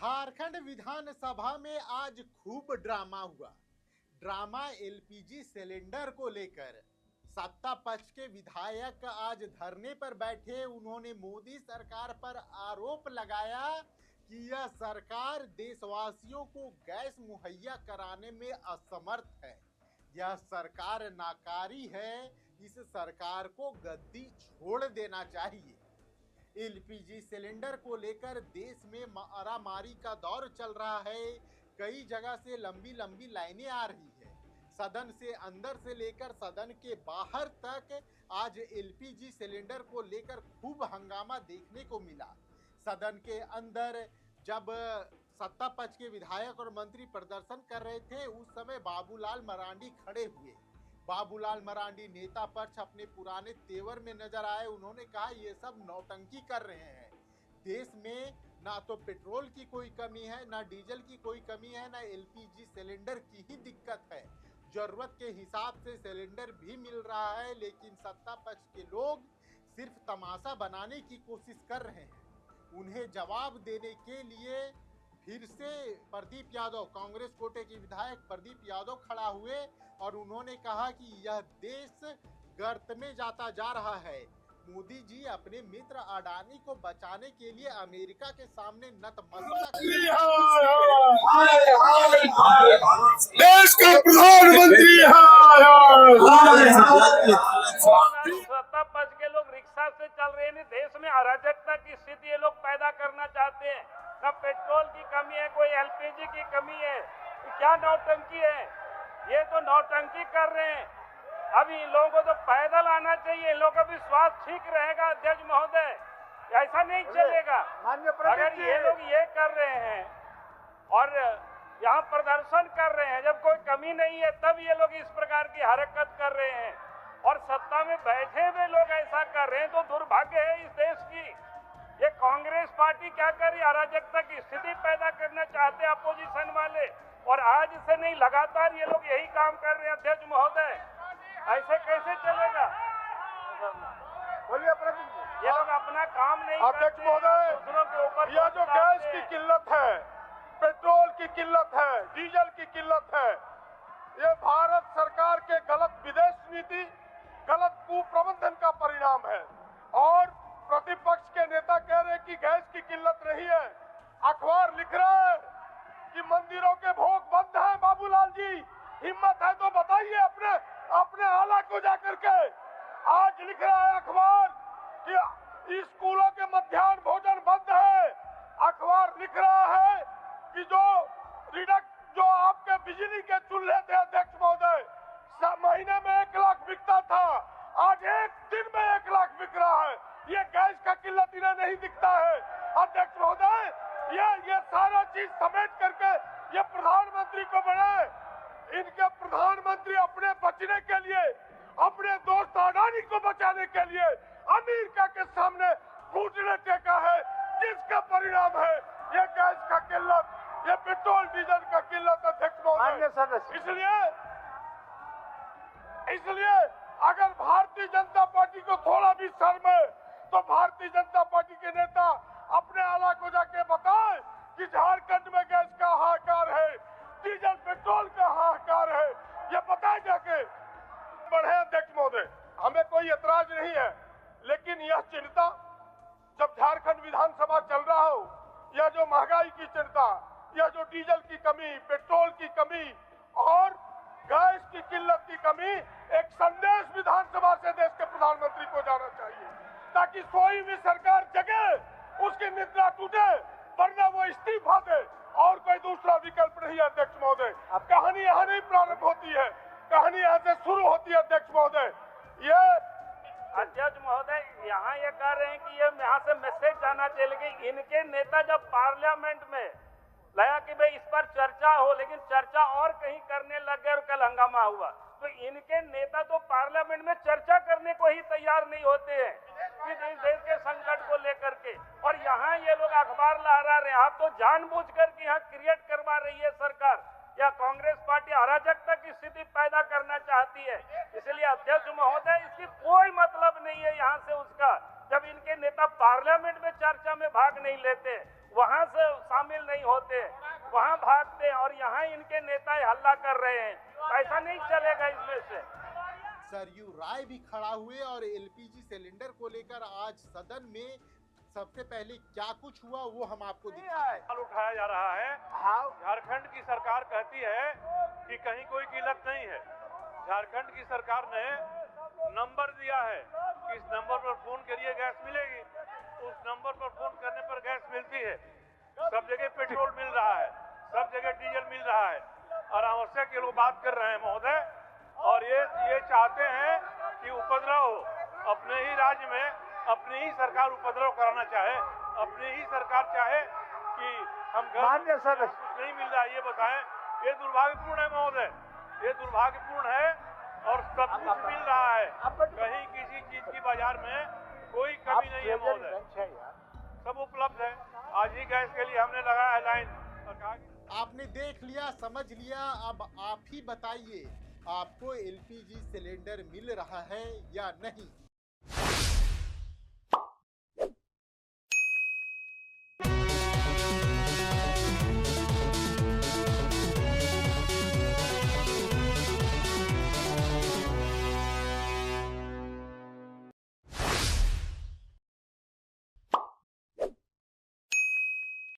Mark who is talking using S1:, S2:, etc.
S1: झारखंड विधानसभा में आज खूब ड्रामा हुआ। ड्रामा एलपीजी सिलेंडर को लेकर। सत्ता पक्ष के विधायक आज धरने पर बैठे। उन्होंने मोदी सरकार पर आरोप लगाया कि यह सरकार देशवासियों को गैस मुहैया कराने में असमर्थ है। यह सरकार नाकारी है। इस सरकार को गद्दी छोड़ देना चाहिए। एलपीजी सिलेंडर को लेकर देश में मारामारी का दौर चल रहा है। कई जगह से लंबी लंबी लाइनें आ रही है। सदन से अंदर से लेकर सदन के बाहर तक आज एलपीजी सिलेंडर को लेकर खूब हंगामा देखने को मिला। सदन के अंदर जब सत्ता पक्ष के विधायक और मंत्री प्रदर्शन कर रहे थे, उस समय बाबूलाल मरांडी खड़े हुए। बाबूलाल मरांडी नेता पक्ष अपने पुराने तेवर में नजर आए। उन्होंने कहा ये सब नौटंकी कर रहे हैं। देश में ना तो पेट्रोल की कोई कमी है, ना डीजल की कोई कमी है, ना एलपीजी सिलेंडर की ही दिक्कत है। जरूरत के हिसाब से सिलेंडर भी मिल रहा है, लेकिन सत्ता पक्ष के लोग सिर्फ तमाशा बनाने की कोशिश कर रहे हैं। उन्हें जवाब देने के लिए फिर से प्रदीप यादव, कांग्रेस कोटे के विधायक प्रदीप यादव खड़ा हुए और उन्होंने कहा कि यह देश गर्त में जाता जा रहा है। मोदी जी अपने मित्र अडानी को बचाने के लिए अमेरिका के सामने नतमस्तक
S2: देश का प्रधानमंत्री
S3: सत्ता पक्ष के लोग रिक्शा से चल रहे हैं। देश में अराजकता की स्थिति ये लोग पैदा करना चाहते हैं। न पेट्रोल की कमी है, कोई एलपीजी की कमी है। क्या नौटंकी है? ये तो नौटंकी कर रहे हैं। अब इन लोगों को तो पैदल आना चाहिए। इन लोगों का भी स्वास्थ्य ठीक रहेगा। अध्यक्ष महोदय, ऐसा नहीं चलेगा। अगर ये लोग ये कर रहे हैं और यहाँ प्रदर्शन कर रहे हैं, जब कोई कमी नहीं है तब ये लोग इस प्रकार की हरकत कर रहे हैं और सत्ता में बैठे हुए लोग ऐसा कर रहे हैं, तो दुर्भाग्य है इस देश की। ये कांग्रेस पार्टी क्या कर रही है? अराजकता की स्थिति पैदा करना चाहते हैं अपोजिशन वाले, और आज से नहीं लगातार ये लोग यही काम कर रहे हैं। अध्यक्ष महोदय, ऐसे कैसे चलेगा?
S2: बोलिए
S3: ये लोग अपना काम नहीं
S2: अध्यक्ष महोदय,
S3: दूसरों के ऊपर
S2: यह जो गैस की किल्लत है, पेट्रोल की किल्लत है, डीजल की किल्लत है, ये भारत सरकार के गलत विदेश नीति, गलत कुप्रबंधन का परिणाम है। और प्रतिपक्ष के नेता कह रहे हैं कि गैस की किल्लत नहीं है। अखबार लिख रहा है कि मंदिरों के भोग बंद हैं। बाबूलाल जी, हिम्मत है तो बताइए अपने आला को जाकर के। आज लिख रहा है अखबार कि स्कूलों के मध्याह्न भोजन बंद है। अखबार लिख रहा है कि जो आपके बिजली के चूल्हे थे अध्यक्ष महोदय, महीने में 1 लाख बिकता था, आज एक दिन में 1 लाख बिक रहा है। ये गैस का किल्लत इन्हें नहीं दिखता है। अध्यक्ष महोदय, ये सारा चीज समेट करके ये प्रधानमंत्री को बनाए। इनके प्रधानमंत्री अपने बचने के लिए, अपने दोस्त अडानी को बचाने के लिए अमेरिका के सामने घुटने टेका है, जिसका परिणाम है ये गैस का किल्लत, ये पेट्रोल डीजल का किल्लत। अध्यक्ष महोदय, इसलिए अगर भारतीय जनता पार्टी को थोड़ा भी शर्म है तो भारतीय जनता पार्टी के नेता अपने आला को जाके बताएं कि झारखंड में गैस का हाहाकार है, डीजल पेट्रोल का हाहाकार है। ये बताएं जाके। बढ़े अध्यक्ष महोदय, हमें कोई एतराज नहीं है, लेकिन यह चिंता जब झारखंड विधानसभा चल रहा हो, यह जो महंगाई की चिंता, यह जो डीजल की कमी, पेट्रोल की कमी और गैस की किल्लत की कमी, एक संदेश विधानसभा से देश के प्रधानमंत्री को जाना चाहिए, ताकि कोई भी सरकार जगे, उसकी निद्रा टूटे, वरना वो इस्तीफा दे और कोई दूसरा विकल्प नहीं है। अध्यक्ष महोदय, अब कहानी यहाँ नहीं प्रारंभ होती है, कहानी यहाँ से शुरू होती है। अध्यक्ष महोदय,
S3: अध्यक्ष महोदय, यहाँ ये कह रहे हैं कि ये यहाँ से मैसेज जाना चाहिए, लेकिन इनके नेता जब पार्लियामेंट में लगा कि भाई इस पर चर्चा हो, लेकिन चर्चा और कहीं करने लग गए और कल हंगामा हुआ, तो इनके नेता तो पार्लियामेंट में चर्चा करने को ही तैयार नहीं होते हैं कि इस देश के संकट को लेकर के, और यहाँ ये लोग अखबार लहरा रहे हैं। आप तो जानबूझकर के यहाँ क्रिएट करवा रही है सरकार, या कांग्रेस पार्टी अराजकता की स्थिति पैदा करना चाहती है। इसलिए अध्यक्ष महोदय, इसकी कोई मतलब नहीं है यहाँ से उसका, जब इनके नेता पार्लियामेंट में चर्चा में भाग नहीं लेते। वहां से शामिल नहीं होते, वहां भागते और यहाँ इनके नेता हल्ला कर रहे हैं। ऐसा नहीं चलेगा इसमें से।
S1: सरयू राय भी खड़ा हुए और एलपीजी सिलेंडर को लेकर आज सदन में सबसे पहले क्या कुछ हुआ वो हम आपको
S2: सवाल उठाया जा रहा है। झारखंड की सरकार कहती है कि कहीं कोई किल्लत नहीं है। झारखंड की सरकार ने नंबर दिया है कि इस नंबर पर फोन करिए गैस मिलेगी। उस नंबर पर फोन करने पर गैस मिलती है। सब जगह पेट्रोल मिल रहा है, सब जगह डीजल मिल रहा है और आवश्यक ये लोग बात कर रहे हैं महोदय। और ये चाहते हैं कि उपद्रव हो अपने ही राज्य में, अपनी ही सरकार उपद्रव कराना चाहे, अपनी ही सरकार चाहे कि हम मान्य सर नहीं मिल रहा है ये बताएं। ये दुर्भाग्यपूर्ण है महोदय, ये दुर्भाग्यपूर्ण है और सब कुछ मिल रहा है। कहीं किसी चीज की बाजार में कोई कमी नहीं है महोदय, सब उपलब्ध है। आज ही गैस के लिए हमने लगाया है लाइन।
S1: आपने देख लिया, समझ लिया, अब आप ही बताइए आपको एलपीजी सिलेंडर मिल रहा है या नहीं।